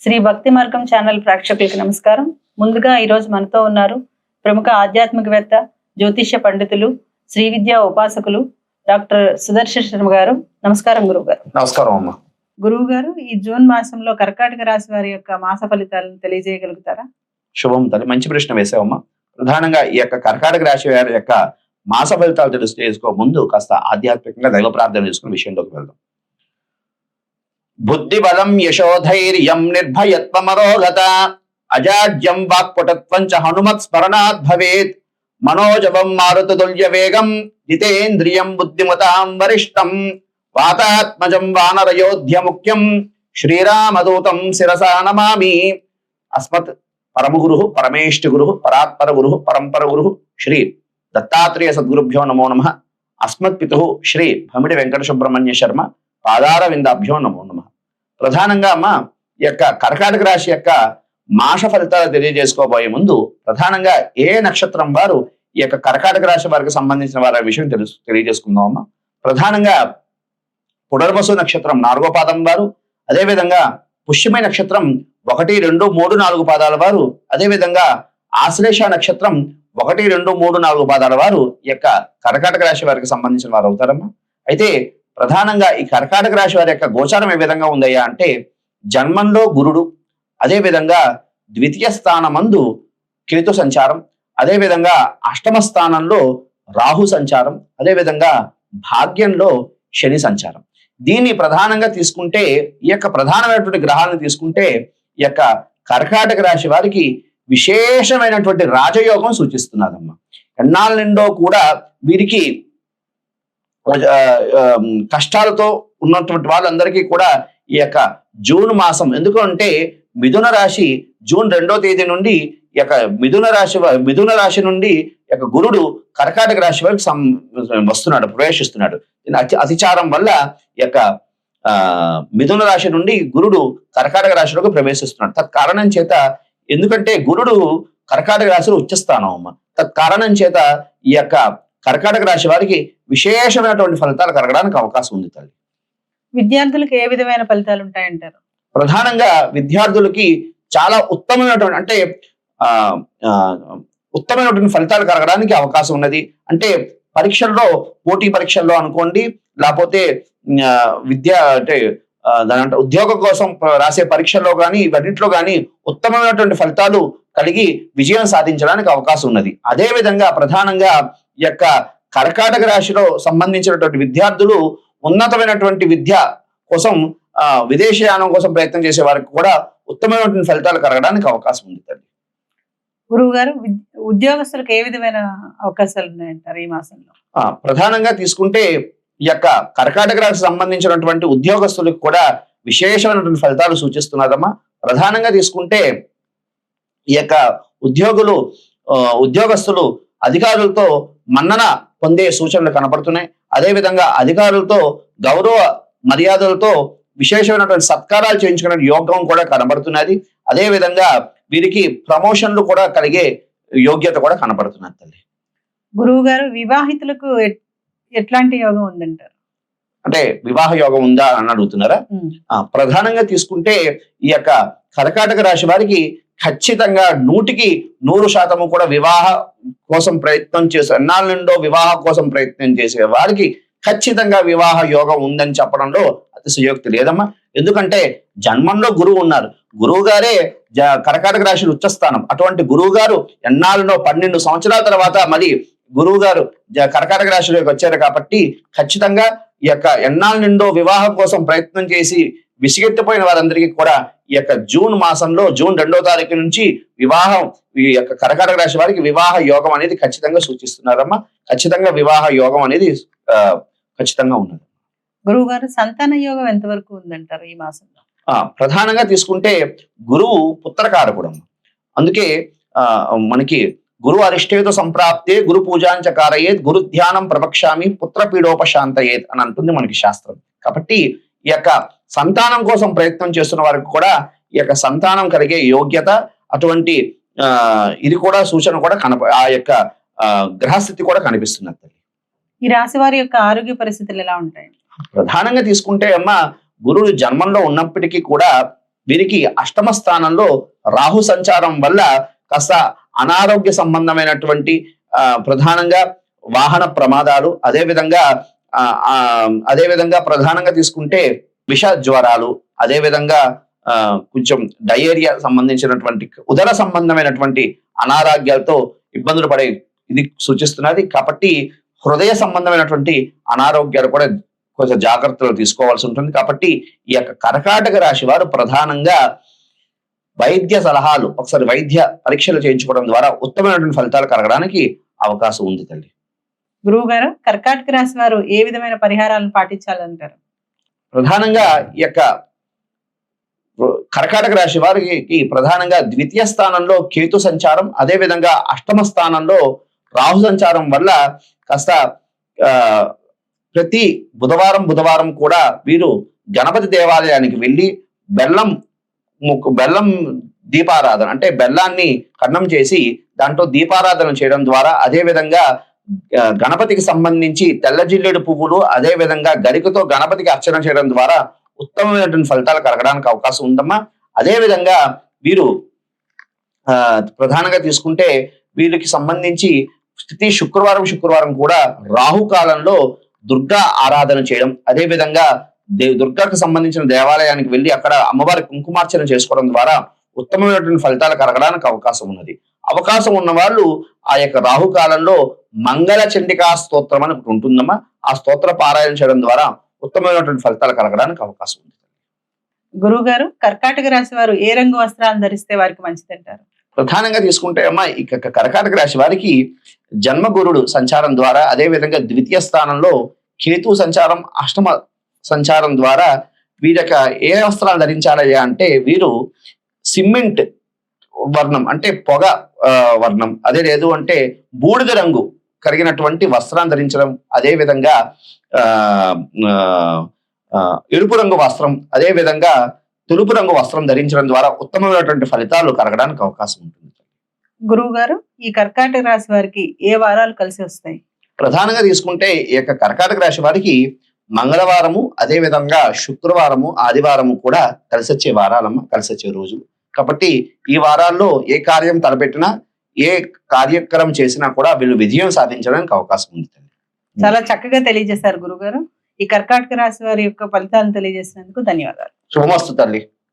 శ్రీ భక్తి మార్గం ఛానల్ ప్రేక్షకులకు నమస్కారం. ముందుగా ఈరోజు మనతో ఉన్నారు ప్రముఖ ఆధ్యాత్మికవేత్త, జ్యోతిష్య పండితులు, శ్రీ విద్యా ఉపాసకులు డాక్టర్ సుదర్శన్ శర్మ గారు. నమస్కారం గురువు గారు. నమస్కారం అమ్మా. గురువు గారు, ఈ జూన్ మాసంలో కర్కాటక రాశి వారి యొక్క మాస ఫలితాలను తెలియజేయగలుగుతారా? శుభం తల్లి, మంచి ప్రశ్న వేసావమ్మా. ప్రధానంగా ఈ యొక్క కర్కాటక రాశి వారి యొక్క మాస ఫలితాలు తెలుసుకో ముందు కాస్త ఆధ్యాత్మికంగా దైవ ప్రార్థన చేసుకునే విషయంలోకి వెళ్దాం. బుద్ధి బలం యశోధైర్యం నిర్భయత్వమరోగత అజాడ్యం వాక్పటత్వం చ హనుమత్ స్మరణాత్ భవేత్ మనోజవం మారుతతుల్య వేగం జితేంద్రియం బుద్ధిమతాం వరిష్టం వాతాత్మజం వానరయోధ్య ముఖ్యం శ్రీరామదూతం శిరసా నమామి. అస్మత్ పరమగురు పరమేష్టి గురు పరాత్పర గురు పరంపర గురు శ్రీ దత్తాత్రేయ సద్గురుభ్యో నమో నమః. అస్మత్ పితు శ్రీ భమిడి వెంకట సుబ్రహ్మణ్య శర్మ పాదార విందాభ్యో నమో నమః. ప్రధానంగా అమ్మ, ఈ యొక్క కర్కాటక రాశి యొక్క మాస ఫలితాలు తెలియజేసుకోబోయే ముందు ప్రధానంగా ఏ నక్షత్రం వారు ఈ యొక్క కర్కాటక రాశి వారికి సంబంధించిన వారి విషయం తెలియజేసుకుందాం అమ్మ. ప్రధానంగా పునర్వసు నక్షత్రం 4వ పాదం వారు, అదేవిధంగా పుష్యమి నక్షత్రం 1, 2, 3, 4 పాదాల వారు, అదేవిధంగా ఆశ్లేష నక్షత్రం 1, 2, 3, 4 పాదాల వారు ఈ యొక్క కర్కాటక రాశి వారికి సంబంధించిన వారు అవుతారమ్మా. అయితే ప్రధానంగా ఈ కర్కాటక రాశి వారి యొక్క గోచారం ఏ విధంగా ఉందయ్యా అంటే, జన్మంలో గురుడు, అదేవిధంగా ద్వితీయ స్థానమందు కేతు సంచారం, అదేవిధంగా అష్టమ స్థానంలో రాహు సంచారం, అదేవిధంగా భాగ్యంలో శని సంచారం. దీన్ని ప్రధానంగా తీసుకుంటే, ఈ యొక్క ప్రధానమైనటువంటి గ్రహాలను తీసుకుంటే ఈ యొక్క కర్కాటక రాశి వారికి విశేషమైనటువంటి రాజయోగం సూచిస్తున్నదమ్మా. ఎన్నాళ్ళ నిండో కూడా వీరికి కష్టాలతో ఉన్నటువంటి వాళ్ళందరికీ కూడా ఈ యొక్క జూన్ మాసం, ఎందుకంటే మిథున రాశి జూన్ 2వ తేదీ నుండి ఈ యొక్క మిథున రాశి నుండి యొక్క గురుడు కర్కాటక రాశి వారికి వస్తున్నాడు, ప్రవేశిస్తున్నాడు. అతిచారం వల్ల ఈ యొక్క మిథున రాశి నుండి గురుడు కర్కాటక రాశిలోకి ప్రవేశిస్తున్నాడు. తత్కారణం చేత, ఎందుకంటే గురుడు కర్కాటక రాశిలో ఉచ్చస్థానం అమ్మ, తత్కారణం చేత ఈ యొక్క కర్కాటక రాశి వారికి విశేషమైనటువంటి ఫలితాలు కలగడానికి అవకాశం ఉంది తల్లి. విద్యార్థులకు ఏ విధమైన ఫలితాలు ఉంటాయంటారు? ప్రధానంగా విద్యార్థులకి చాలా ఉత్తమమైనటువంటి, అంటే ఉత్తమమైనటువంటి ఫలితాలు కలగడానికి అవకాశం ఉన్నది. అంటే పరీక్షల్లో, పోటీ పరీక్షల్లో అనుకోండి, లేకపోతే అంటే దాని ఉద్యోగం కోసం రాసే పరీక్షల్లో కానీ ఇవన్నింటిలో కానీ ఉత్తమమైనటువంటి ఫలితాలు కలిగి విజయం సాధించడానికి అవకాశం ఉన్నది. అదే విధంగా ప్రధానంగా ఈ యొక్క కర్కాటక రాశిలో సంబంధించినటువంటి విద్యార్థులు ఉన్నతమైనటువంటి విద్య కోసం, విదేశీయానం కోసం ప్రయత్నం చేసే వారికి కూడా ఉత్తమమైనటువంటి ఫలితాలు కలగడానికి అవకాశం ఉంది తల్లి. గురువు గారు, ఉద్యోగస్తులకు ఏ విధమైన అవకాశాలు ఉన్నాయంటారు ఈ మాసంలో? ప్రధానంగా తీసుకుంటే ఈ యొక్క కర్కాటక రాశి సంబంధించినటువంటి ఉద్యోగస్తులకు కూడా విశేషమైనటువంటి ఫలితాలు సూచిస్తున్నదమ్మా. ప్రధానంగా తీసుకుంటే ఈ యొక్క ఉద్యోగస్తులు అధికారులతో మన్నన పొందే సూచనలు కనపడుతున్నాయి. అదేవిధంగా అధికారులతో గౌరవ మర్యాదలతో విశేషమైనటువంటి సత్కారాలు చేయించుకునే యోగం కూడా కనబడుతున్నది. అదేవిధంగా వీరికి ప్రమోషన్లు కూడా కలిగే యోగ్యత కూడా కనపడుతున్నది తల్లి. గురువు గారు, వివాహితులకు ఎట్లాంటి యోగం ఉందంటారు? అంటే వివాహ యోగం ఉందా అని అడుగుతున్నారా? ప్రధానంగా తీసుకుంటే ఈ యొక్క కర్కాటక రాశి వారికి ఖచ్చితంగా 100కి 100% కూడా వివాహ కోసం ప్రయత్నం చేసే, ఎన్నాళ్ళ నుండో వివాహ కోసం ప్రయత్నం చేసే వారికి ఖచ్చితంగా వివాహ యోగం ఉందని చెప్పడంలో అతిశయోక్తి లేదమ్మా. ఎందుకంటే జన్మంలో గురువు ఉన్నారు, గురువు గారే కర్కాటక రాశి ఉచ్చస్థానం. అటువంటి గురువు గారు ఎన్నాళ్ళలో 12 సంవత్సరాల తర్వాత మరి గురువు గారు కర్కాటక రాశిలోకి వచ్చారు కాబట్టి ఖచ్చితంగా ఈ యొక్క ఎన్నాళ్ళ నిండో వివాహం కోసం ప్రయత్నం చేసి విసిగెత్తిపోయిన వారందరికీ కూడా ఈ యొక్క జూన్ మాసంలో జూన్ 2వ తారీఖు నుంచి వివాహం, ఈ యొక్క కర్కాటక రాశి వారికి వివాహ యోగం అనేది ఖచ్చితంగా సూచిస్తున్నారమ్మా. ఖచ్చితంగా వివాహ యోగం అనేది ఖచ్చితంగా ఉన్నది. గురువు గారు, సంతాన యోగం ఎంతవరకు ఉందంటారు ఈ మాసంలో? ప్రధానంగా తీసుకుంటే గురువు పుత్రకారకుడు. అందుకే మనకి గురు అరిష్టేతు సంప్రాప్తే గురు పూజాంచకారయేత్ గురు ధ్యానం ప్రవక్ష్యామి పుత్ర పీడోపశాంతయేత్ అని అంటుంది మనకి శాస్త్రం. కాబట్టి ఈ యొక్క సంతానం కోసం ప్రయత్నం చేస్తున్న వారికి కూడా ఈ యొక్క సంతానం కలిగే యోగ్యత, అటువంటి ఇది కూడా సూచన కూడా ఆ యొక్క గ్రహస్థితి కూడా కనిపిస్తున్నది. ఈ రాశి వారి యొక్క ఆరోగ్య పరిస్థితులు ఎలా ఉంటాయి? ప్రధానంగా తీసుకుంటే అమ్మ, గురువు జన్మంలో ఉన్నప్పటికీ కూడా వీరికి అష్టమ స్థానంలో రాహు సంచారం వల్ల కాస్త అనారోగ్య సంబంధమైనటువంటి ప్రధానంగా వాహన ప్రమాదాలు, అదేవిధంగా ప్రధానంగా తీసుకుంటే విష జ్వరాలు, అదేవిధంగా కొంచెం డయేరియా సంబంధించినటువంటి ఉదర సంబంధమైనటువంటి అనారోగ్యాలతో ఇబ్బందులు పడే ఇది సూచిస్తున్నది. కాబట్టి హృదయ సంబంధమైనటువంటి అనారోగ్యాలు కూడా కొంచెం జాగ్రత్తలు తీసుకోవాల్సి ఉంటుంది. కాబట్టి ఈ యొక్క కర్కాటక రాశి వారు ప్రధానంగా వైద్య సలహాలు, ఒకసారి వైద్య పరీక్షలు చేయించుకోవడం ద్వారా ఉత్తమమైనటువంటి ఫలితాలు కలగడానికి అవకాశం ఉంది తల్లి. గురువు గారు, కర్కాటక రాశి వారు ఏ విధమైన పరిహారాలను పాటించాలంటారు? ప్రధానంగా ఈ యొక్క కర్కాటక రాశి వారికి ప్రధానంగా ద్వితీయ స్థానంలో కేతు సంచారం, అదే విధంగా అష్టమ స్థానంలో రాహు సంచారం వల్ల కాస్త ప్రతి బుధవారం కూడా వీరు గణపతి దేవాలయానికి వెళ్ళి బెల్లం దీపారాధన, అంటే బెల్లాన్ని కన్నం చేసి దాంట్లో దీపారాధన చేయడం ద్వారా, అదే విధంగా గణపతికి సంబంధించి తెల్ల జిల్లేడు పువ్వులు, అదే విధంగా గరికతో గణపతికి అర్చన చేయడం ద్వారా ఉత్తమమైనటువంటి ఫలితాలు కలగడానికి అవకాశం ఉందమ్మా. అదే విధంగా వీరు ప్రధానంగా తీసుకుంటే వీరికి సంబంధించి ప్రతి శుక్రవారం కూడా రాహుకాలంలో దుర్గా ఆరాధన చేయడం, అదే విధంగా దుర్గాకు సంబంధించిన దేవాలయానికి వెళ్ళి అక్కడ అమ్మవారి కుంకుమార్చన చేసుకోవడం ద్వారా ఉత్తమమైనటువంటి ఫలితాలు కలగడానికి అవకాశం ఉన్నది. అవకాశం ఉన్న వాళ్ళు ఆ యొక్క రాహుకాలంలో మంగళ చండికా స్తోత్రం అని ఒకటి ఉంటుందమ్మా. ఆ స్తోత్ర పారాయణ చేయడం ద్వారా ఉత్తమమైనటువంటి ఫలితాలు కలగడానికి అవకాశం ఉంది. గురువు గారు, కర్కాటక రాశి వారు ఏ రంగు వస్త్రాలను ధరిస్తే వారికి మంచిదంటారు? ప్రధానంగా తీసుకుంటే అమ్మా, ఇక కర్కాటక రాశి వారికి జన్మగురుడు సంచారం ద్వారా, అదే విధంగా ద్వితీయ స్థానంలో కేతు సంచారం, అష్టమ సంచారం ద్వారా వీరక ఏ వస్త్రాలు ధరించాలి అంటే వీరు సిమెంట్ వర్ణం అంటే పొగ వర్ణం, అదే లేదు అంటే బూడిద రంగు కలిగినటువంటి వస్త్రాన్ని ధరించడం, అదే విధంగా ఎరుపు రంగు వస్త్రం, అదే విధంగా తెలుపు రంగు వస్త్రం ధరించడం ద్వారా ఉత్తమమైనటువంటి ఫలితాలు కలగడానికి అవకాశం ఉంటుంది. గురువు గారు, ఈ కర్కాటక రాశి వారికి ఏ వారాలు కలిసి వస్తాయి? ప్రధానంగా తీసుకుంటే ఈ యొక్క కర్కాటక రాశి వారికి మంగళవారము, అదే విధంగా శుక్రవారము, ఆదివారము కూడా కలిసి వచ్చే వారాలమ్మ, కలిసి వచ్చే రోజులు. కాబట్టి ఈ వారాల్లో ఏ కార్యం తలపెట్టినా, ఏ కార్యక్రమం చేసినా కూడా వీళ్ళు విజయం సాధించడానికి అవకాశం ఉంది. చాలా చక్కగా తెలియజేశారు గురుగారు. ఈ కర్కాటక రాశి వారి యొక్క ఫలితాలను తెలియజేసినందుకు ధన్యవాదాలు. శుభమస్తు తల్లి.